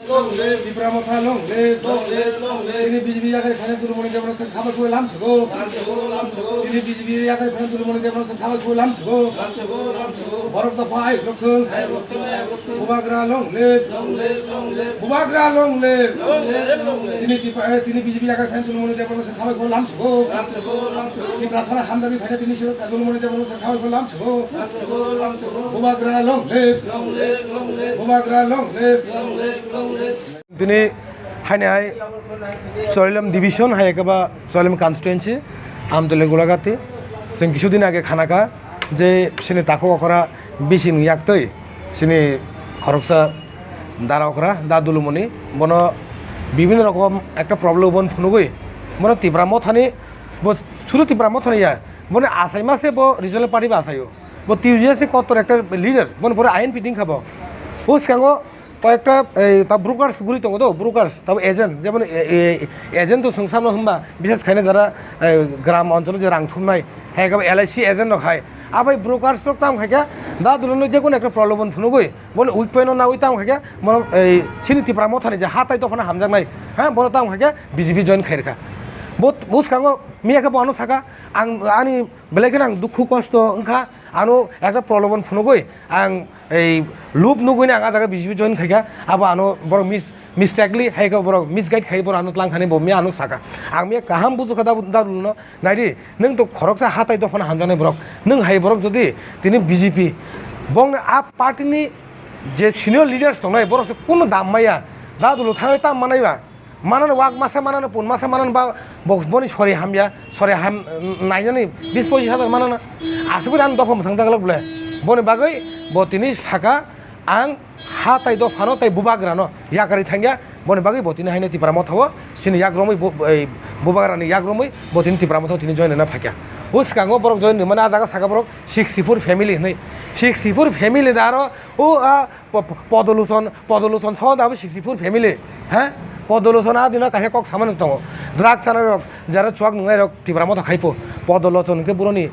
Ibrahimota long live. Ini BJP agar khane dulu moni depan sen khabar kue lam sego. Ini BJP agar khane dulu moni depan sen khabar kue lam sego. Borok to five loksul. Bubagra long live. Bubagra long live. Ini BJP agar khane dulu moni depan sen khabar kue lam sego. Ini prasana hamdani khane tini siro dulu moni depan sen khabar kue lam sego. Bubagra long live. Bubagra long live. दिनै हायनाय सरेलम division हायकबा सरेलम constituency आमदले गोलागाते जों কিছুদিন আগে খানাকা যে সিনে তাকো অকরা বেশি নিয়াক্তই সিনে খরকসা দারা অকরা দাদুলুমনি বন বিভিন্ন রকম একটা প্রবলেম বন ফুনুগই বন তিব্রা মথানি শুরু তিব্রা মথানি ইয়া বন আসাই মাসে ব রিজনাল পার্টি বা আসাইও ব টিউজিয়াসে কত একটা লিডার বন পরে আইন পিটিং খাবো ও সিকাঙ্গো কয়েকটা তা ব্রোকার্স গুলি দङ তো ব্রোকার্স তাও এজেন্ট যেমন এজেন্ট তো সংসামनो होनबा বিশেষ খাইনে যারা গ্রাম অঞ্চলে যে রাং থুমনাই হ্যাঁ এলআইসি এজেন্ট নখায় আবার ব্রোকার্স তাম খাইকা দা দুলনো যে কোনো একটা প্রলোভন ফুনুগই বলে উইক পয়েন্ট না উই তাম খাইকা মনে সিনি তিপ্রা মথানি যে হাতাই তখন হামজাংনাই হ্যাঁ বড় তাম খাইকা বিজেপি জয়েন খাইরকা বুঝখাঙ্গো মিয়াকে বানো থাকা আং আনি বেলেগে আং দুঃখ কষ্ট ওংখা আনো একটা প্রলোভন ফুনুগই আং এই লুপ নুগইনি আঙা জায়গা বিজেপি জয়েন খাইকা আবো আনো বড় মিস্টেকলি হাইকা বড় মিসগাইড খাই বড় আনো লাংখানি বমি আনো থাকা আং মিয়া কাহাম বুঝো খাদা দাদুলনো নাইদি নों তো খরকসা হাতাই দফান হামজানাই বরক নों হাই বরক যদি তিনি বিজেপি বং আপ পার্টিনি যে সিনিয়র লিডার্স দंनाय বড় কোনো দাম মাইয়া দাদুলো থাङै তাম মানাইবা मानन वाक मासे मानन पुन मासे मानन बा बक्सबनी सरे हामिया सरे हाम नायजनी 20-25,000 मानन आसुगुर आन दफम थांजागलक बले बनि बागै बतिनि साका आं हाताय दफानो ताय बुबाग्रानो याकारि थांगिया बनि बागै बतिनि हायने तिप्रा मथाव सिनि याग्रमै बुबाग्रानि याग्रमै बतिनि तिप्रा मथाव तिनि जयन ना फाक्या उस्कांगो बरक जयन माने आ जागा साका बरक 64 फेमिली नै 64 फेमिली दारो ओ पदलुसन सदाबो 64 फेमिली হ্যাঁ পদলোচনা দিনা কাহে কক সামান দङ দ্রাগ চানার যারা চুয়াক নুঙাই রক তিব্রা মতো খাইপো পদলোচনকে বুড়নি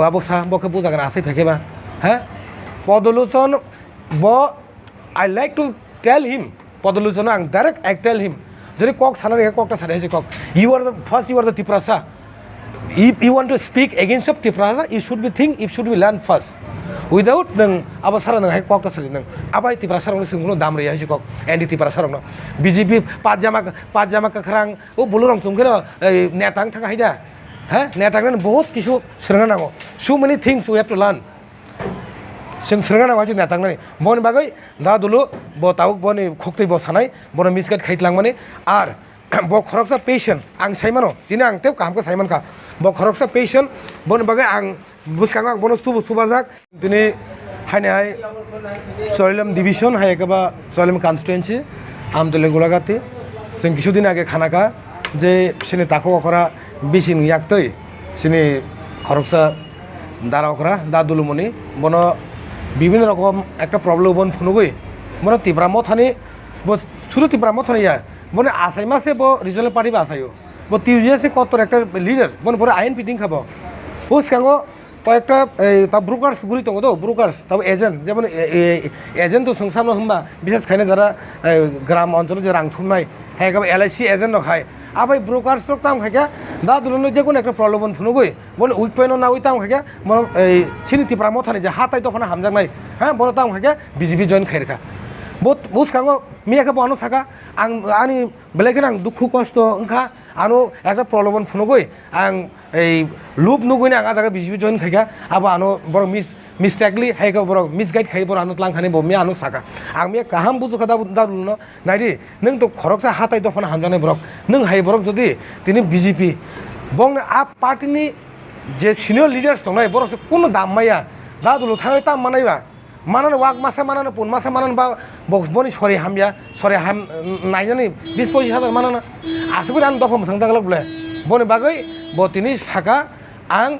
আবসা বকে বুঝাগান আসে ফেকেবা হ্যাঁ পদলোচন ব I like to tell him Padalochan আং ডাইরেক্ট আই টেল হিম যদি কক সানার ককটা সারাইছে কক you are the first you are the Tiprasa if you want to speak against of tiprasa you should be think it should be learn first without nang aba sara nang hai kok ta sali nang abai tiprasa rong singno dam re hasi kok endi tiprasa rong BJP pajama ka khrang o bulurong chungkero netang thanga haida ha netang nan bahut kisu sranga nango so many things we have to learn sing sranga na waji netang nani bon bagai da dulu bo tauk boni khoktei bo sanai bon misgat khaitlang mane ar bo khoroksa patient ang saimano dini ang teu kam ka saiman ka bo khoroksa patient bon bagai ang buskang ang bono subajak dini হাইনাই সরেলম division হাইকবা সরেলম constituency আমদলে গোলাগাতে जों কিছুদিন আগে খানাকা যে সিনে তাকো অকরা বেশি নিয়াক্তই সিনে খরকসা দারা অকরা দাদুলুমনি বন বিভিন্ন রকম একটা প্রবলেম বন ফুনুগই বন তিব্রা মথানি শুরু তিব্রা মথানি ইয়া বনে আসাই মাসে ব রিজনাল পার্টি বা আসাইও ব টিউজিয়াসে কত একটা লিডার বন পরে আইন পিটিং খাবো ও সিকাঙ্গো কয়েকটা তা ব্রোকার্স গুলি দङ তো ব্রোকার্স তাও এজেন্ট যেমন এজেন্ট তো সংসামनो होनबा বিশেষ খাইনে যারা গ্রাম অঞ্চলে যে রাং থুমনাই হ্যাঁ এলআইসি এজেন্ট নখায় আবার ব্রোকার্স তাম খাইকা দা দুলনো যে কোনো একটা প্রলোভন ফুনুগই বলে উইক পয়েন্ট না উই তাম খাইকা মনে সিনি তিপ্রা মথানি যে হাতাই তখন হামজাংনাই হ্যাঁ বড় তাম খাইকা বিজেপি জয়েন খাইরকা বুঝখাঙ্গো মিয়াকে বানো থাকা আং আনি বেলেগে আং দুঃখ কষ্ট ওংখা আনো একটা প্রলোভন ফুনুগই আং এই লুপ নুগইনি আঙা জায়গা বিজেপি জয়েন খাইকা আবো আনো বড় মিস্টেকলি হাইকা বড় মিসগাইড খাই বড় আনো লাংখানি বমি আনো থাকা আং মিয়া কাহাম বুঝো খাদা দাদুলনো নাইদি নों তো খরকসা হাতাই দফান হামজানাই বরক নों হাই বরক যদি তিনি বিজেপি বং আপ পার্টিনি যে সিনিয়র লিডার্স দंनाय বড় কোনো দাম মাইয়া দাদুলো থাङै তাম মানাইবা मानन वाक मासे मानन पुन मासे मानन बा बक्सबनी सरे हामिया सरे हाम नायजनी 20-25,000 मानन आसुगुर आन दफम थांजागलक बले बनि बागै बतिनि साका आं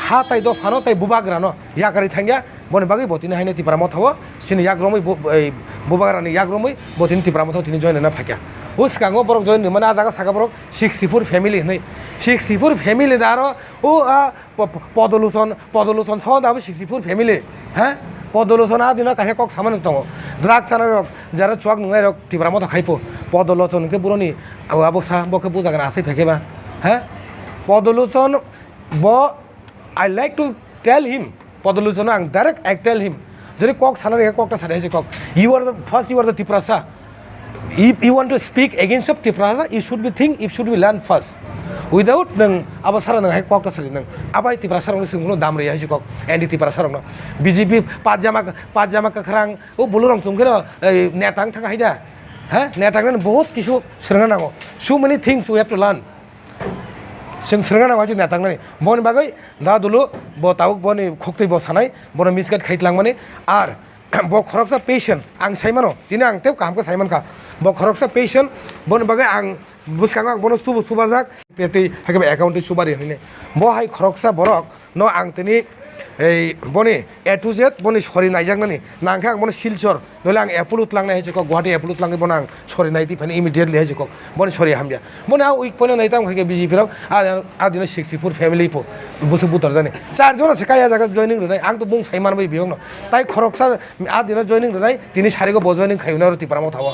हाताय दफानो ताय बुबाग्रानो याकारि थांगिया बनि बागै बतिनि हायने तिप्रा मथाव सिनि याग्रमै बुबाग्रानि याग्रमै बतिनि तिप्रा मथाव तिनि जयन ना फाक्या उस्कांगो बरक जयन माने आ जागा साका बरक 64 फेमिली नै 64 फेमिली दारो ओ पदलुसन सदाबो 64 फेमिली হ্যাঁ পদলোচনা দিনা কাহে কক সামান্য দङ দ্রাগ চানার রক যারা চুয়াক নুঙাই রক টিবরা মতো খাইপো পদলোচনকে বুড়নি অবস্থা বকে বুঝাগান আছে ফেকেবা হ্যাঁ পদলোচন ব I like to tell him Padalochan আং ডাইরেক্ট আই টেল হিম যদি কক সানার ককটা সাড়ে আছে কক you are the first you are the Tripurasa if you want to speak against of Tiprasa, you should be think, you should be learn first. Without nang aba sara nang hai kok ta sali nang abai Tiprasa rong singlo dam re hai kok anti Tiprasa rong BJP pajama ka khrang o bulurong chungkero netang thang hai da ha netang nan bahut kisu sranga nango so many things we have to learn sing sranga na waji netang nani bon bagai da dulu bo tauk boni khoktei bo sanai bon miskat khaitlang mane ar bo khoroksa patient ang saimano tini ang tep kam ka saiman ka bo khoroksa patient bon bagai ang buskang ang bono subajak peti hakebe account subari ne bo hai khoroksa borok no ang tini এই বনে এ to Z বনে sorry নাইজাক নানি নাংখা আং বনে শিলচর নইলে আং এপুলুত লাংনাই হেছে cock Guwahati এপুলুত লাংনি বনে আং সরি নাইতি ফানি ইমিডিয়েটলি হেছে কক বনে সরি হামজা বনে আ উইক পনে নাইতাম খাইকে বিজেপিরাও আর দিনে 64 ফ্যামিলি পো বুসু বুতর জানে চারজন আছে কায়া জায়গা জয়নিং রনাই আং তো বুং সাইমান বই বিয়ং তাই খরকসা আ দিনে জয়নিং রনাই তিনি সারিগো ব জয়নিং খাইউনা রতি পারামো থাওয়া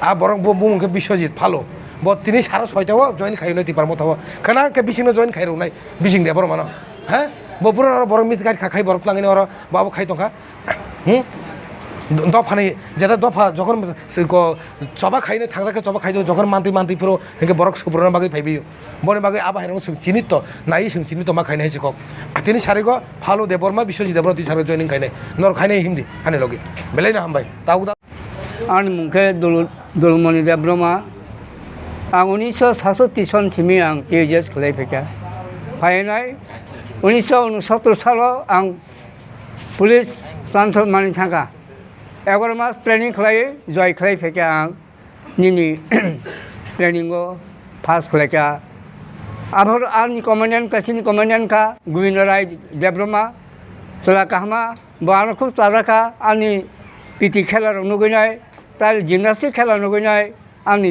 আ বরং বুংকে বিশ্বজিৎ ভালো ব তিনি সারা 6টাও জয়েন খাইউনা তি পারামো থাওয়া খানা কে বিসিং জয়েন খাইরুনাই বিসিং দে বড় মানো হ্যাঁ বপুর বরং মিস গাড়ি খাই বরফ লাঙিনি ওর বাবু খাই তখা দফা নেই যেটা দফা যখন চবা খাইনে থাকলে চবা খাই যখন মান্তি পুরো হেঁকে বরফ সুপুরন বাকি ফাইবিও বনে বাকি আবার হেন চিনিত নাই চিনিত মা খাইনে হেসে কক তিনি সারিগ ভালো দেবর্মা বিশ্বজিৎ দেবর তুই সারে জয়নিং খাইনে নর খাইনে হিন্দি হানে লগে বেলাই না হামবাই তাও आं मुंखे दुलुमणि देब्रमा आं 1967 सनसिमै आं THS खालायफैखा फायनाय 1969 सालाव आं पुलिस ट्रान्सफर मानि थाखा 11 मास ट्रेनिं खालायो जय खालायफैखा आं निनि ट्रेनिंगो पास खालायखा आफोर आंनि कमान्डेन्ट कासिनि कमान्डेन्ट का गोविन्द राय देब्रमा चला काहमा बानो खुब ताजाखा आंनि पिटि खेलार नुगैनाय तार जिमनास्टिक खेला नुगैनाय आंनि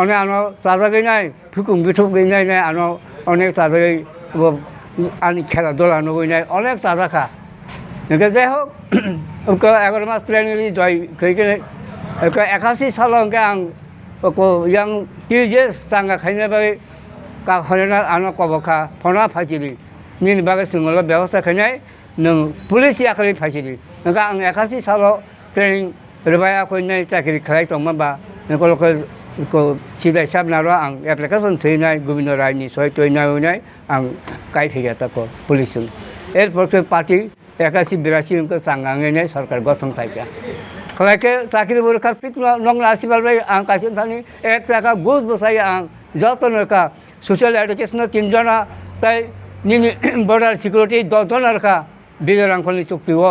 अनेक आनो ताजागैनाय फुकुं बिथुक गैनाय आनो अनेक ताजागै आंनि खेला दला नुगैनाय अनेक ताजाखा नोंखो जाय हक उनको 11 मास ट्रेनिं जय खैके 81 सालाव आं यां THS सांगा खायनाय बागै का हरेना आनो कबखा फना फाजिलि निनि बागै सोंगल व्यवस्था खायनाय नों पुलिस याखै फाजिलि नोंखो आं 81 सालाव ट्रेनिं रबाया खैनाय चाकरि खालाय दंमोनबा नोंखौ सिदाय साबनारो आं एप्लिकेशन सैनाय गोविन्द रायनि सहाय तैनाय आं गायफैया ताको पुलिस एरपर पार्टी 81-82 उनको सांगाङैनाय सरकार गठन खायका खालायके चाकरि बरखा पिक नंगला आसिबालबाय आं कासिन थानि 1 टाका घुस बसाय आं जतनका सोशल एडुकेशन 3 जना ताय निनि बॉर्डर सिक्युरिटी 10 जनरका बिजरांखलनि चुक्तिओ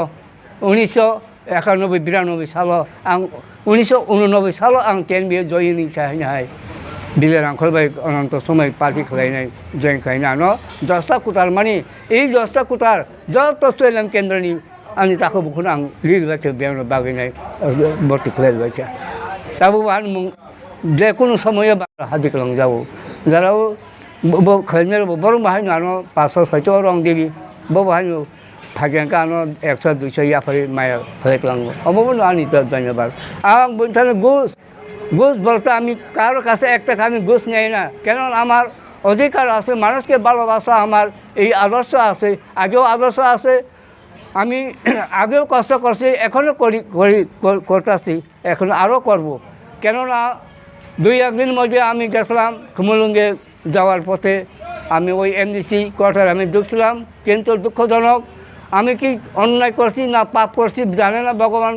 1991-92 सालाव आं 1989 सालाव आं 10 बिए जयनिं खायनाय बिजरांखल बाय अनंत समय पार्टी खालायनाय जयन खायनानो 10टा कुटार मानि এই 10टा कुटार जत सोयलाम केन्द्रनि आंनि ताखौ बुखुन आं लिरबाय बेयावनो बागैनाय भर्ति खालायबाय दाबो आं जे कोनो समय हादि खालाम जाव जाराव बो खायनाय बर बाहायनो आनो 500-600 रं देबि बो बाहायनो फागेंका आनो 100-200 याफारि माया खालायलांगो अबो आंनि धन्यवाद आं बुंथानो ঘুষ বলতে আমি কারোর কাছে 1 টাকা আমি ঘুষ নেই না কেন আমার অধিকার আছে মানুষকে ভালোবাসা আমার এই আদর্শ আছে আগেও আদর্শ আছে আমি আগেও কষ্ট করছি এখনও করতেছি এখন আরও করব কেননা 2-1 দিন মধ্যে আমি দেখলাম কুমলুঙ্গে যাওয়ার পথে আমি ওই MDC কোয়ার্টার আমি ঢুকছিলাম কিন্তু দুঃখজনক আমি কি অন্যায় করছি না পাপ করছি জানে না ভগবান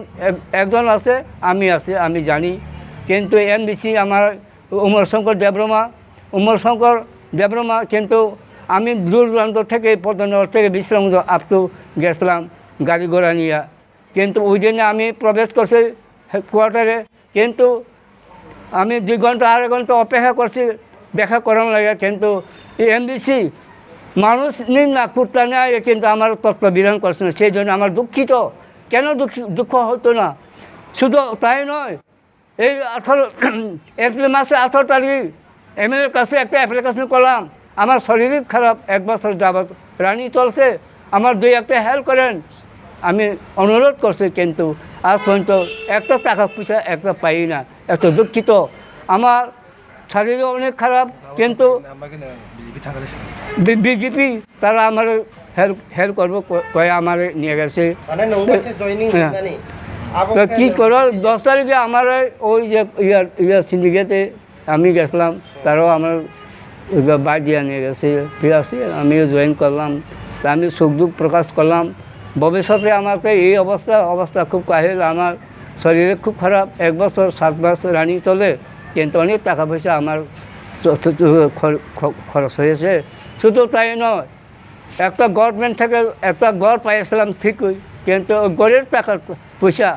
একজন আছে আমি জানি কিন্তু MDC আমার উমরশঙ্কর দেবরমা কিন্তু আমি দূর দূরান্ত থেকে পদ্মনগর থেকে বিশ্রামগঞ্জ আপটু গেছিলাম গাড়ি ঘোড়া নিয়ে কিন্তু ওই দিনে আমি প্রবেশ করছি কোয়ার্টারে কিন্তু আমি 2 ঘন্টা 2.5 ঘন্টা অপেক্ষা করছি দেখা করানো লাগে কিন্তু এই MDC মানুষ নিন না কুত্তা নেয় কিন্তু আমার তত্ত্ব বিধান করছে না সেই জন্য আমার দুঃখিত কেন দুঃখ হতো না শুধু তাই নয় এই 18 এপ্রিল মাসে 18 তারিখ MLA কাছে একটা অ্যাপ্লিকেশন করলাম আমার শরীর খারাপ 1 বছর যাবত রানী চলছে আমার 2-1টা হেল্প করেন আমি অনুরোধ করছি, কিন্তু আজ পর্যন্ত একটা টাকা পয়সা একটা পাই না। এত দুঃখিত, আমার শরীরও অনেক খারাপ, কিন্তু বিজেপি থাকলে বিজেপি তারা আমার হেল্প করবো কয়ে আমার নিয়ে গেছে। হ্যাঁ। তো কী করো, 10 তারিখে আমার ওই যে সিন্ডিকেটে আমি গেছিলাম, তারাও আমার বাদ দিয়ে নিয়ে গেছে। ঠিক আছে, আমিও জয়েন করলাম, তা আমি সুখ দুঃখ প্রকাশ করলাম। ভবিষ্যতে আমাকে এই অবস্থা খুব কাহিল, আমার শরীরে খুব খারাপ। 1 বছর 7 মাস রানিং চলে, কিন্তু অনেক টাকা পয়সা আমার খরচ হয়েছে। শুধু তাই নয়, একটা গভর্নমেন্ট থেকে একটা ঘর পাইছিলাম ঠিকই, কিন্তু গড়ের টাকার পয়সা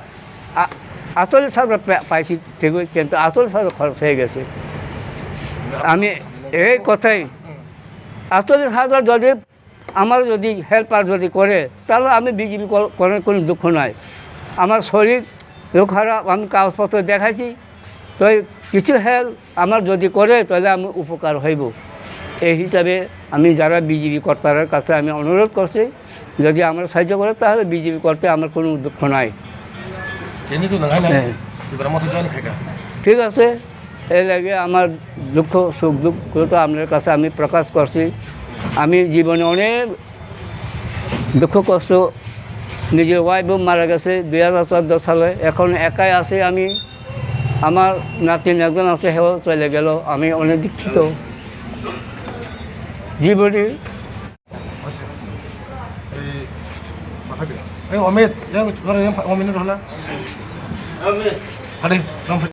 আসলে সাথে পাইছি ঠিকই, কিন্তু আসলে সাথে খরচ হয়ে গেছে। আমি এই কথাই, আসলে সাথে যদি আমার যদি হেল্পার যদি করে, তাহলে আমি বিজেপি করার কোনো দুঃখ নাই। আমার শরীর খারাপ, আমি কাগজপত্র দেখাইছি, তো কিছু হেল্প আমার যদি করে তাহলে আমি উপকার হইব। এই হিসাবে আমি যারা বিজেপি কর্তার কাছে আমি অনুরোধ করছি, যদি আমার সাহায্য করে তাহলে বিজেপি করতে আমার কোনো দুঃখ নাই। ঠিক আছে, এই লাগে আমার দুঃখ সুখ দুঃখ তো আপনার কাছে আমি প্রকাশ করছি। আমি জীবনে অনেক দুঃখ কষ্ট, নিজের ওয়াইফও মারা গেছে 2014 সালে, এখন একাই আছে আমি। আমার নাতিন একজন আছে, হেও চলে গেল। আমি অনেক দুঃখিত জীবনে। অমিত অমিত হলা